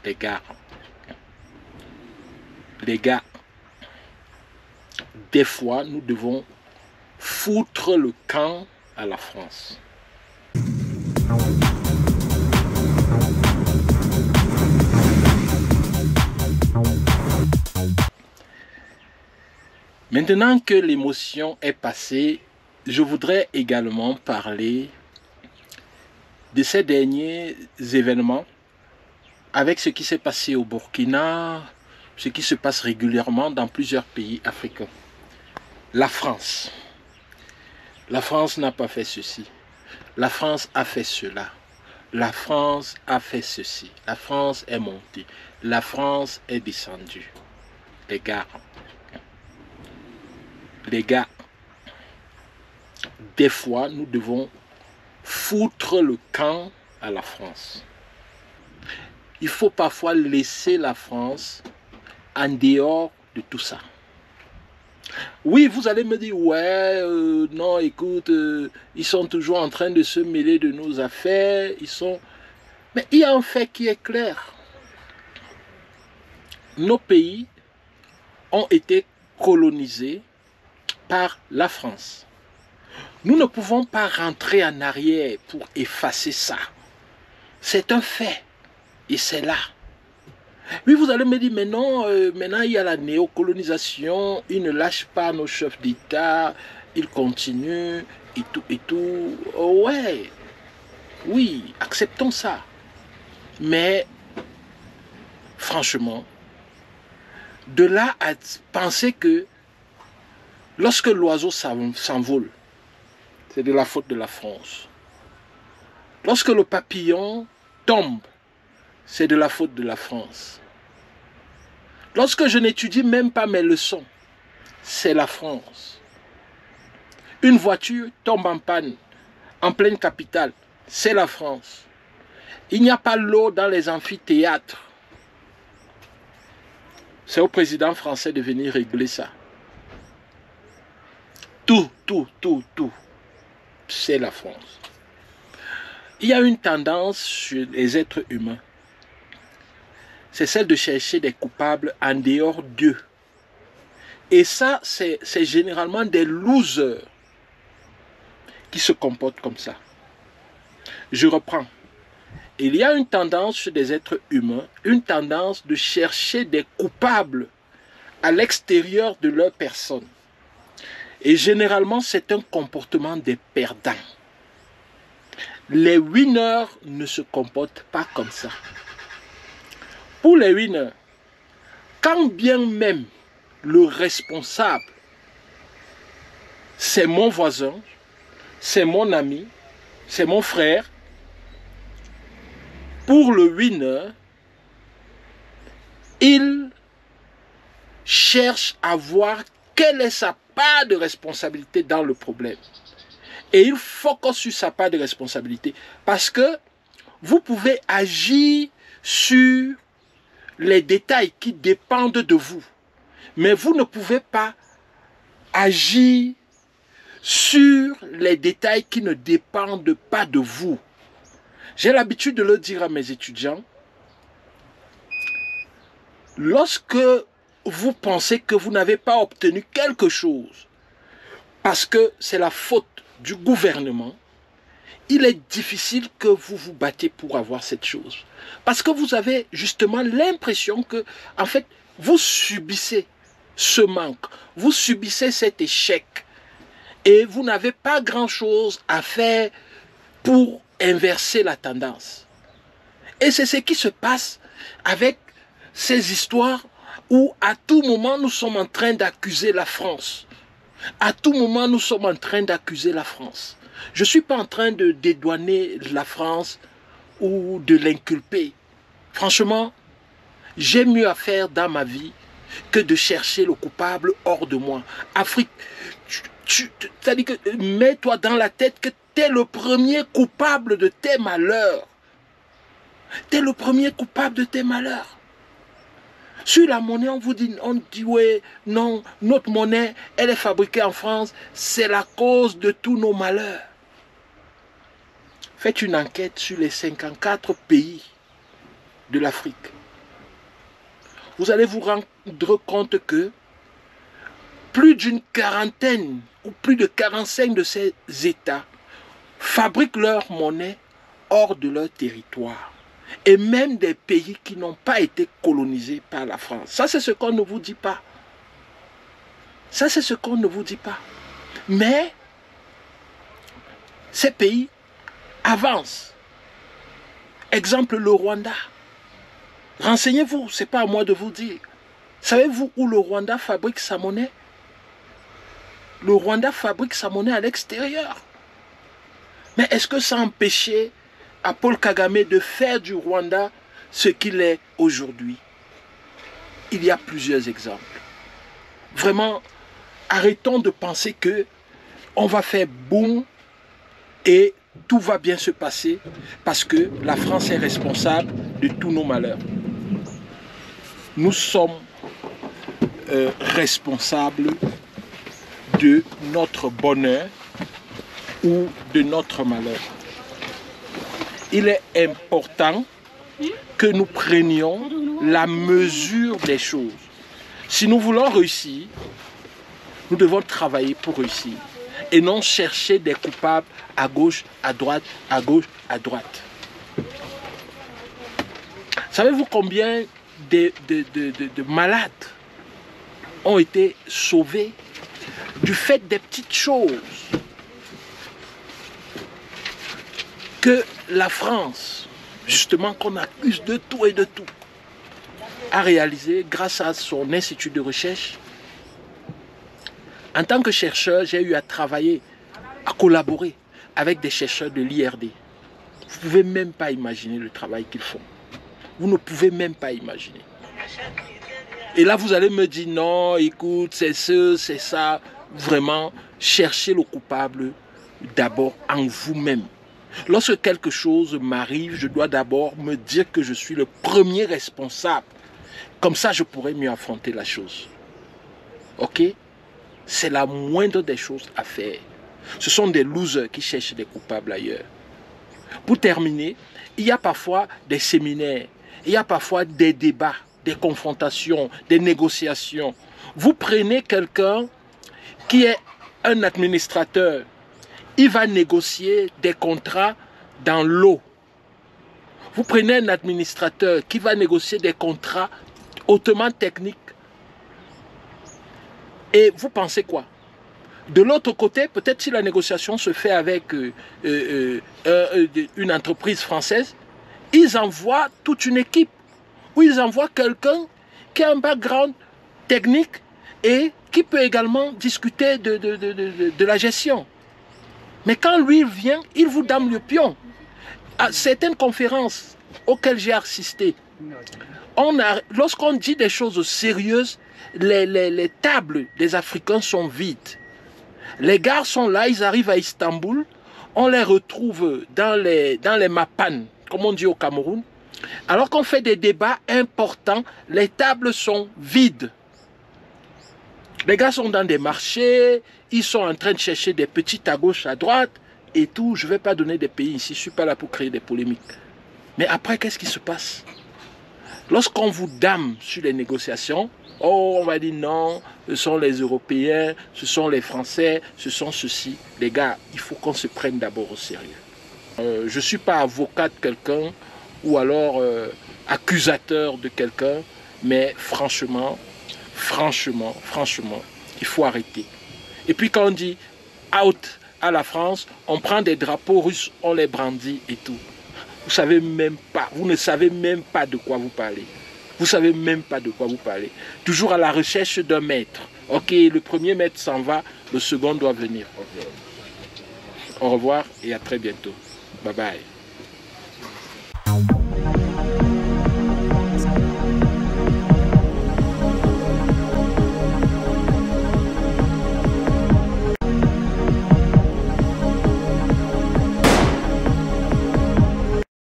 les gars, les gars, des fois, nous devons foutre le camp à la France. Maintenant que l'émotion est passée, je voudrais également parler de ces derniers événements avec ce qui s'est passé au Burkina, ce qui se passe régulièrement dans plusieurs pays africains. La France. La France n'a pas fait ceci. La France a fait cela. La France a fait ceci. La France est montée. La France est descendue. Les gars, des fois, nous devons foutre le camp à la France. Il faut parfois laisser la France en dehors de tout ça. Oui, vous allez me dire, ouais, non, écoute, ils sont toujours en train de se mêler de nos affaires, Mais il y a un fait qui est clair. Nos pays ont été colonisés par la France. Nous ne pouvons pas rentrer en arrière pour effacer ça. C'est un fait. Et c'est là. Oui, vous allez me dire, mais non, maintenant il y a la néocolonisation, ils ne lâchent pas nos chefs d'État, ils continuent, et tout, et tout. Oh, ouais, oui, acceptons ça. Mais, franchement, de là à penser que lorsque l'oiseau s'envole, c'est de la faute de la France. Lorsque le papillon tombe, c'est de la faute de la France. Lorsque je n'étudie même pas mes leçons, c'est la France. Une voiture tombe en panne en pleine capitale, c'est la France. Il n'y a pas l'eau dans les amphithéâtres. C'est au président français de venir régler ça. Tout, c'est la France. Il y a une tendance chez les êtres humains. C'est celle de chercher des coupables en dehors d'eux. Et ça, c'est généralement des losers qui se comportent comme ça. Je reprends. Il y a une tendance chez des êtres humains, une tendance de chercher des coupables à l'extérieur de leur personne. Et généralement, c'est un comportement des perdants. Les winners ne se comportent pas comme ça. Pour les winners, quand bien même le responsable, c'est mon voisin, c'est mon ami, c'est mon frère, pour le winner, il cherche à voir quelle est sa part de responsabilité dans le problème. Et il focus sur sa part de responsabilité parce que vous pouvez agir sur les détails qui dépendent de vous. Mais vous ne pouvez pas agir sur les détails qui ne dépendent pas de vous. J'ai l'habitude de le dire à mes étudiants. Lorsque vous pensez que vous n'avez pas obtenu quelque chose parce que c'est la faute du gouvernement, il est difficile que vous vous battez pour avoir cette chose. Parce que vous avez justement l'impression que, en fait, vous subissez ce manque, vous subissez cet échec et vous n'avez pas grand-chose à faire pour inverser la tendance. Et c'est ce qui se passe avec ces histoires où à tout moment nous sommes en train d'accuser la France. À tout moment nous sommes en train d'accuser la France. Je ne suis pas en train de dédouaner la France ou de l'inculper. Franchement, j'ai mieux à faire dans ma vie que de chercher le coupable hors de moi. Afrique, c'est-à-dire que mets-toi dans la tête que tu es le premier coupable de tes malheurs. Tu es le premier coupable de tes malheurs. Sur la monnaie, on dit, ouais, non, notre monnaie, elle est fabriquée en France, c'est la cause de tous nos malheurs. Faites une enquête sur les 54 pays de l'Afrique. vous allez vous rendre compte que plus d'une quarantaine ou plus de 45 de ces États fabriquent leur monnaie hors de leur territoire. Et même des pays qui n'ont pas été colonisés par la France. Ça, c'est ce qu'on ne vous dit pas. Ça, c'est ce qu'on ne vous dit pas. Mais ces pays avancent. Exemple, le Rwanda. Renseignez-vous, ce n'est pas à moi de vous dire. Savez-vous où le Rwanda fabrique sa monnaie? Le Rwanda fabrique sa monnaie à l'extérieur. Mais est-ce que ça empêchait à Paul Kagame de faire du Rwanda ce qu'il est aujourd'hui? Il y a plusieurs exemples. Vraiment, arrêtons de penser que on va faire boum et tout va bien se passer parce que la France est responsable de tous nos malheurs. Nous sommes responsables de notre bonheur ou de notre malheur. Il est important que nous prenions la mesure des choses. Si nous voulons réussir, nous devons travailler pour réussir et non chercher des coupables à gauche, à droite, à gauche, à droite. Savez-vous combien de malades ont été sauvés du fait des petites choses que la France, justement qu'on accuse de tout et de tout, a réalisé grâce à son institut de recherche? En tant que chercheur, j'ai eu à travailler, à collaborer avec des chercheurs de l'IRD. Vous ne pouvez même pas imaginer le travail qu'ils font. Vous ne pouvez même pas imaginer. Et là, vous allez me dire, non, écoute, c'est ce, c'est ça. Vraiment, cherchez le coupable d'abord en vous-même. Lorsque quelque chose m'arrive, je dois d'abord me dire que je suis le premier responsable. Comme ça, je pourrais mieux affronter la chose. Ok? C'est la moindre des choses à faire. Ce sont des losers qui cherchent des coupables ailleurs. Pour terminer, il y a parfois des séminaires, il y a parfois des débats, des confrontations, des négociations. Vous prenez quelqu'un qui est un administrateur, il va négocier des contrats dans l'eau. Vous prenez un administrateur qui va négocier des contrats hautement techniques. Et vous pensez quoi? De l'autre côté, peut-être si la négociation se fait avec une entreprise française, ils envoient toute une équipe, ou ils envoient quelqu'un qui a un background technique et qui peut également discuter de la gestion. Mais quand lui vient, il vous dame le pion. À certaines conférences auxquelles j'ai assisté, lorsqu'on dit des choses sérieuses, les tables des Africains sont vides. Les gars sont là, ils arrivent à Istanbul, on les retrouve dans les mapanes, comme on dit au Cameroun. Alors qu'on fait des débats importants, les tables sont vides. Les gars sont dans des marchés, ils sont en train de chercher des petites à gauche, à droite, et tout. Je ne vais pas donner des pays ici, je ne suis pas là pour créer des polémiques. Mais après, qu'est-ce qui se passe? Lorsqu'on vous dame sur les négociations, oh, on va dire non, ce sont les Européens, ce sont les Français, ce sont ceux-ci. Les gars, il faut qu'on se prenne d'abord au sérieux. Je ne suis pas avocat de quelqu'un ou alors accusateur de quelqu'un, mais franchement, il faut arrêter. Et puis quand on dit out à la France, on prend des drapeaux russes, on les brandit et tout. Vous ne savez même pas de quoi vous parlez. Vous ne savez même pas de quoi vous parlez. Toujours à la recherche d'un maître. Ok, le premier maître s'en va, le second doit venir. Au revoir et à très bientôt. Bye bye.